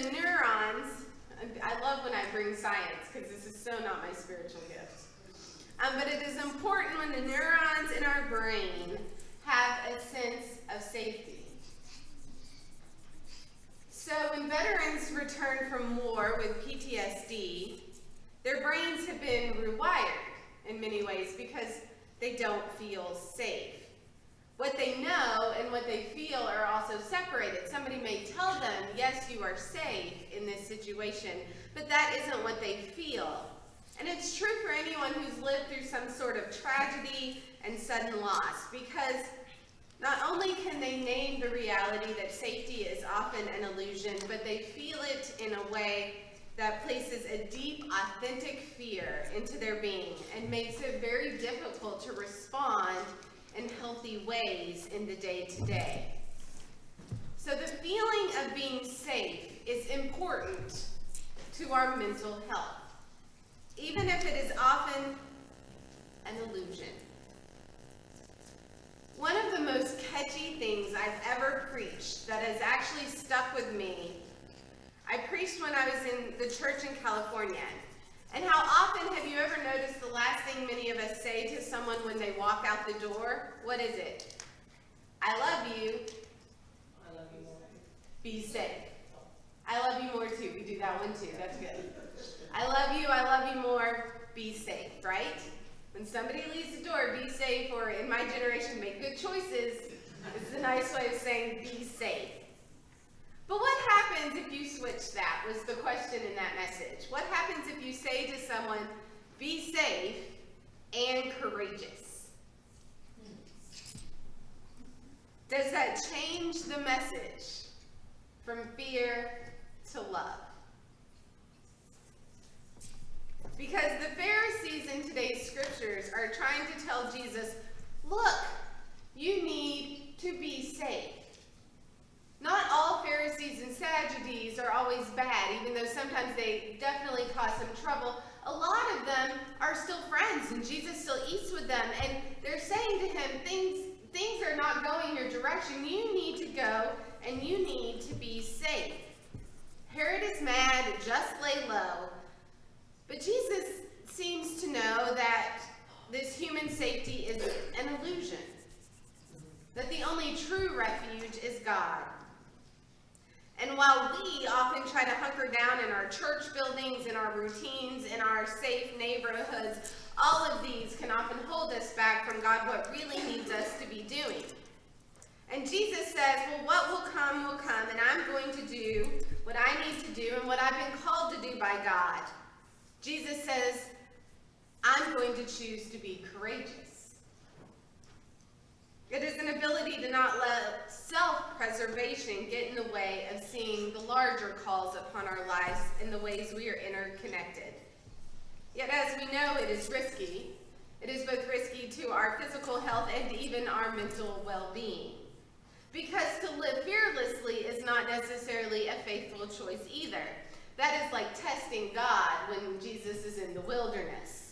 the neurons, I love when I bring science because this is so not my spiritual gift. But it is important when the neurons in our brain have a sense of safety. So when veterans return from war with PTSD, their brains have been rewired in many ways because they don't feel safe. What they know and what they feel are also separated. Somebody may tell them, yes, you are safe in this situation, but that isn't what they feel. And it's true for anyone who's lived through some sort of tragedy and sudden loss, because not only can they name the reality that safety is often an illusion, but they feel it in a way that places a deep, authentic fear into their being and makes it very difficult to respond in healthy ways in the day-to-day. So the feeling of being safe is important to our mental health, even if it is often an illusion. One of the most catchy things I've ever preached that has actually stuck with me, I preached when I was in the church in California. And how often have you ever noticed the last thing many of us say to someone when they walk out the door? What is it? I love you. I love you more. Be safe. I love you more too. We do that one too. That's good. I love you more. Be safe, right? When somebody leaves the door, be safe, or in my generation, make good choices. It's a nice way of saying be safe. But what happens if you switch that, was the question in that message. What happens if you say to someone, be safe and courageous? Does that change the message from fear to love? Because the Pharisees in today's scriptures are trying to tell Jesus, look, you need to be safe. Not all Pharisees and Sadducees are always bad, even though sometimes they definitely cause some trouble. A lot of them are still friends, and Jesus still eats with them, and they're saying to him, things are not going your direction. You need to go, and you need to be safe. Herod is mad, just lay low. But Jesus seems to know that this human safety is an illusion, that the only true refuge is God. And while we often try to hunker down in our church buildings, in our routines, in our safe neighborhoods, all of these can often hold us back from God, what really needs us to be doing. And Jesus says, well, what will come, and I'm going to do what I need to do and what I've been called to do by God. Jesus says, I'm going to choose to be courageous. It is an ability to not let self-preservation get in the way of seeing the larger calls upon our lives in the ways we are interconnected. Yet as we know, it is risky. It is both risky to our physical health and even our mental well-being. Because to live fearlessly is not necessarily a faithful choice either. That is like testing God when Jesus is in the wilderness.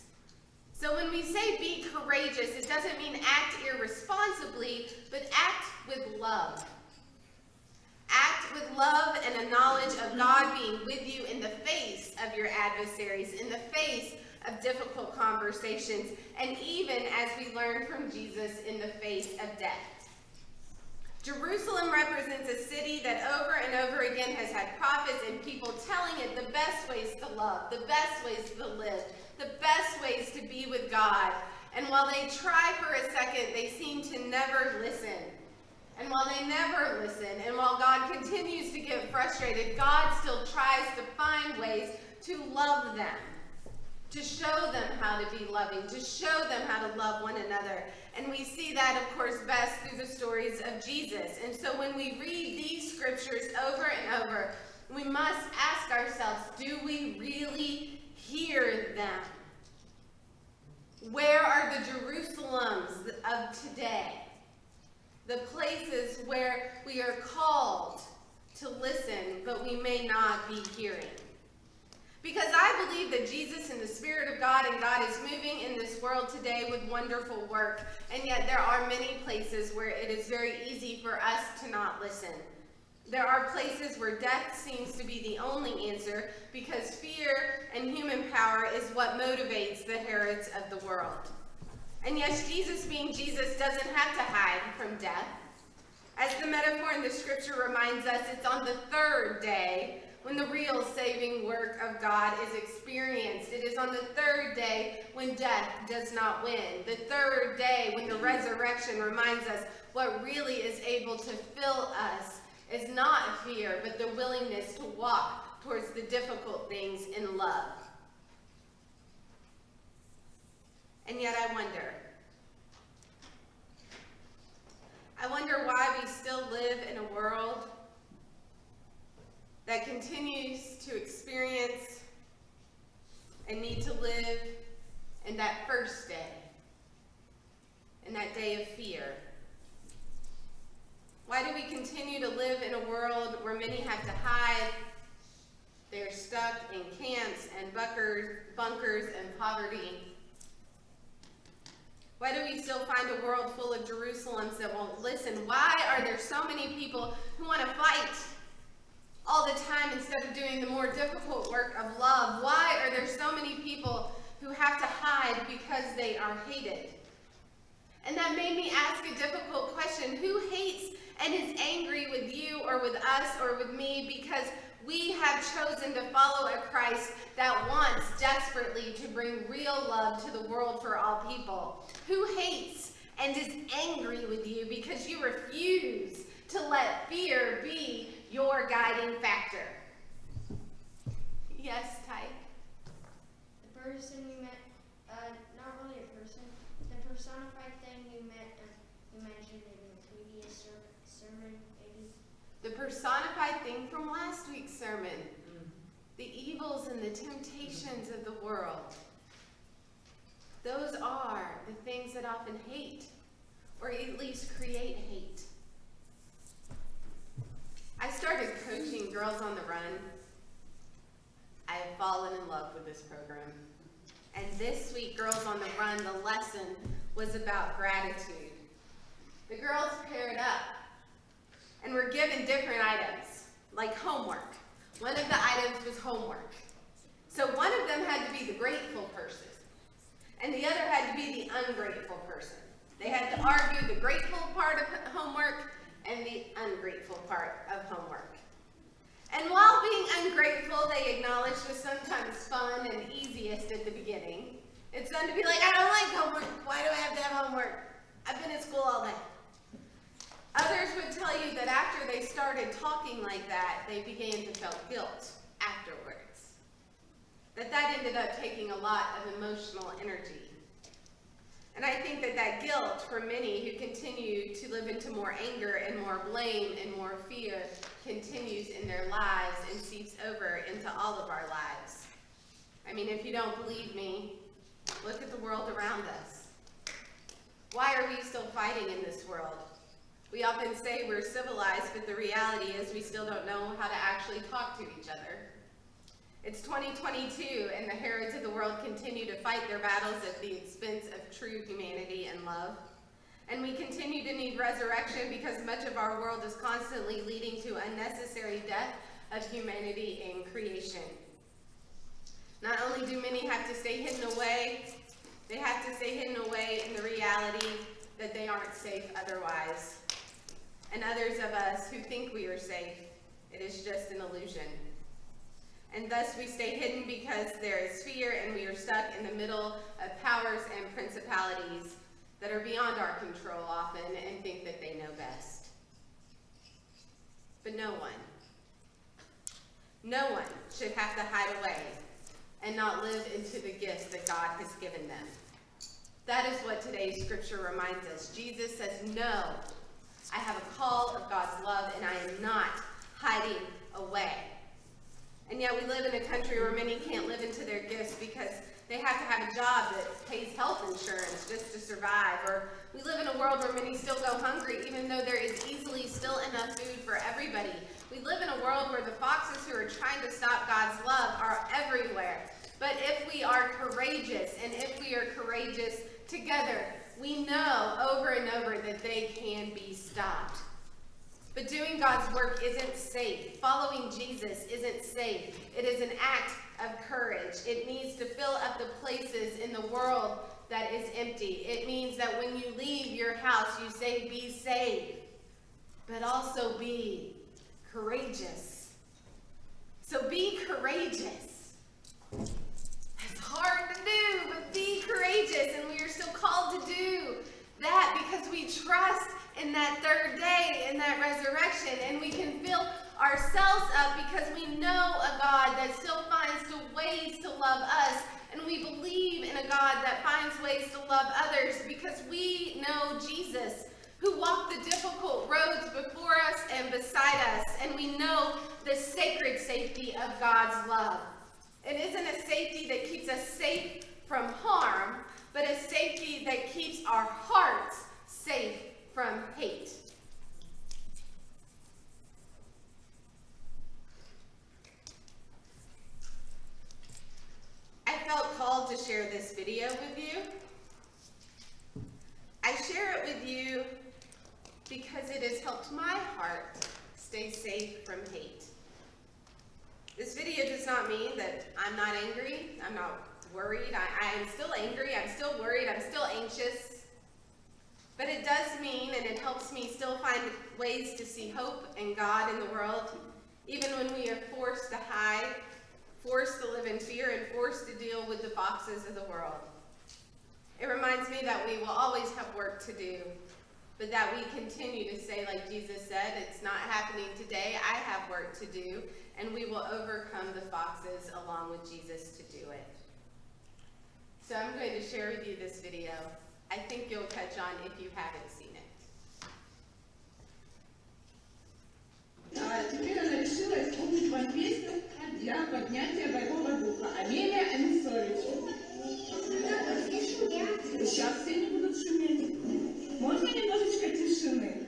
So when we say be courageous, it doesn't mean act irresponsibly, but act with love. Act with love and a knowledge of God being with you in the face of your adversaries, in the face of difficult conversations, and even, as we learn from Jesus, in the face of death. Jerusalem represents a city that over and over again has had prophets and people telling it the best ways to love, the best ways to live, the best ways to be with God. And while they try for a second, they seem to never listen. And while they never listen, and while God continues to get frustrated, God still tries to find ways to love them, to show them how to be loving, to show them how to love one another. And we see that, of course, best through the stories of Jesus. And so when we read these scriptures over and over, we must ask ourselves, do we really hear them? Where are the Jerusalems of today? The places where we are called to listen, but we may not be hearing. Because I believe that Jesus and the Spirit of God and God is moving in this world today with wonderful work, and yet there are many places where it is very easy for us to not listen. There are places where death seems to be the only answer because fear and human power is what motivates the Herods of the world. And yes, Jesus being Jesus doesn't have to hide from death. As the metaphor in the scripture reminds us, it's on the third day when the real saving work of God is experienced. It is on the third day when death does not win. The third day when the resurrection reminds us what really is able to fill us is not fear, but the willingness to walk towards the difficult things in love. And yet I wonder why we still live in a world that continues to experience and need to live in that first day, in that day of fear. Why do we continue to live in a world where many have to hide? They're stuck in camps and bunkers and poverty. Why do we still find a world full of Jerusalems that won't listen? Why are there so many people who want to fight all the time instead of doing the more difficult work of love? Why are there so many people who have to hide because they are hated? And that made me ask a difficult question. Who hates and is angry with you or with us or with me because we have chosen to follow a Christ that wants desperately to bring real love to the world for all people? Who hates and is angry with you because you refuse to let fear be your guiding factor? Yes, Ty? The person you met, not really a person, the personified thing you mentioned in the previous sermon, maybe? The personified thing from last week's sermon. The evils and the temptations of the world. Those are the things that often hate, or at least create hate. I started coaching Girls on the Run. I have fallen in love with this program. And this week, Girls on the Run, the lesson was about gratitude. The girls paired up and were given different items, like homework. One of the items was homework. So one of them had to be the grateful person, and the other had to be the ungrateful person. They had to argue the grateful part of homework and the ungrateful part of homework. And while being ungrateful, they acknowledged, was sometimes fun and easiest at the beginning. It's fun to be like, I don't like homework. Why do I have to have homework? I've been at school all day. Others would tell you that after they started talking like that, they began to feel guilt afterwards. That ended up taking a lot of emotional energy. And I think that guilt for many who continue to live into more anger and more blame and more fear continues in their lives and seeps over into all of our lives. I mean, if you don't believe me, look at the world around us. Why are we still fighting in this world? We often say we're civilized, but the reality is we still don't know how to actually talk to each other. It's 2022, and the Herods of the world continue to fight their battles at the expense of true humanity and love. And we continue to need resurrection because much of our world is constantly leading to unnecessary death of humanity and creation. Not only do many have to stay hidden away, they have to stay hidden away in the reality that they aren't safe otherwise. And others of us who think we are safe, it is just an illusion. And thus we stay hidden because there is fear and we are stuck in the middle of powers and principalities that are beyond our control often and think that they know best. But no one should have to hide away and not live into the gifts that God has given them. That is what today's scripture reminds us. Jesus says, no, I have a call of God's love and I am not hiding away. And yet we live in a country where many can't live into their gifts because they have to have a job that pays health insurance just to survive. Or we live in a world where many still go hungry even though there is easily still enough food for everybody. We live in a world where the foxes who are trying to stop God's love are everywhere. But if we are courageous, and if we are courageous together, we know over and over that they can be stopped. But doing God's work isn't safe. Following Jesus isn't safe. It is an act of courage. It means to fill up the places in the world that is empty. It means that when you leave your house, you say, be safe, but also be courageous. So be courageous. It's hard to do, but be courageous. And we are still called to do that because we trust in that third day, in that resurrection, and we can fill ourselves up because we know a God that still finds ways to love us, and we believe in a God that finds ways to love others because we know Jesus, who walked the difficult roads before us and beside us, and we know the sacred safety of God's love. It isn't a safety that keeps us safe from harm, but a safety that keeps our hearts safe from hate. I felt called to share this video with you. I share it with you because it has helped my heart stay safe from hate. This video does not mean that I'm not angry, I'm not worried. I am still angry, I'm still worried, I'm still anxious. But it does mean, and it helps me still find ways to see hope and God in the world, even when we are forced to hide, forced to live in fear, and forced to deal with the foxes of the world. It reminds me that we will always have work to do, but that we continue to say, like Jesus said, it's not happening today, I have work to do, and we will overcome the foxes along with Jesus to do it. So I'm going to share with you this video. I think you'll catch on if you haven't seen it. Теперь она решила исполнить вам песню для поднятия боевого духа. Амелия Анисович. Сейчас все не будут шуметь. Можно немножечко тишины?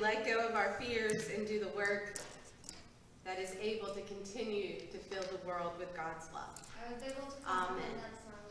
Let go of our fears and do the work that is able to continue to fill the world with God's love. I was able to Amen. compliment that song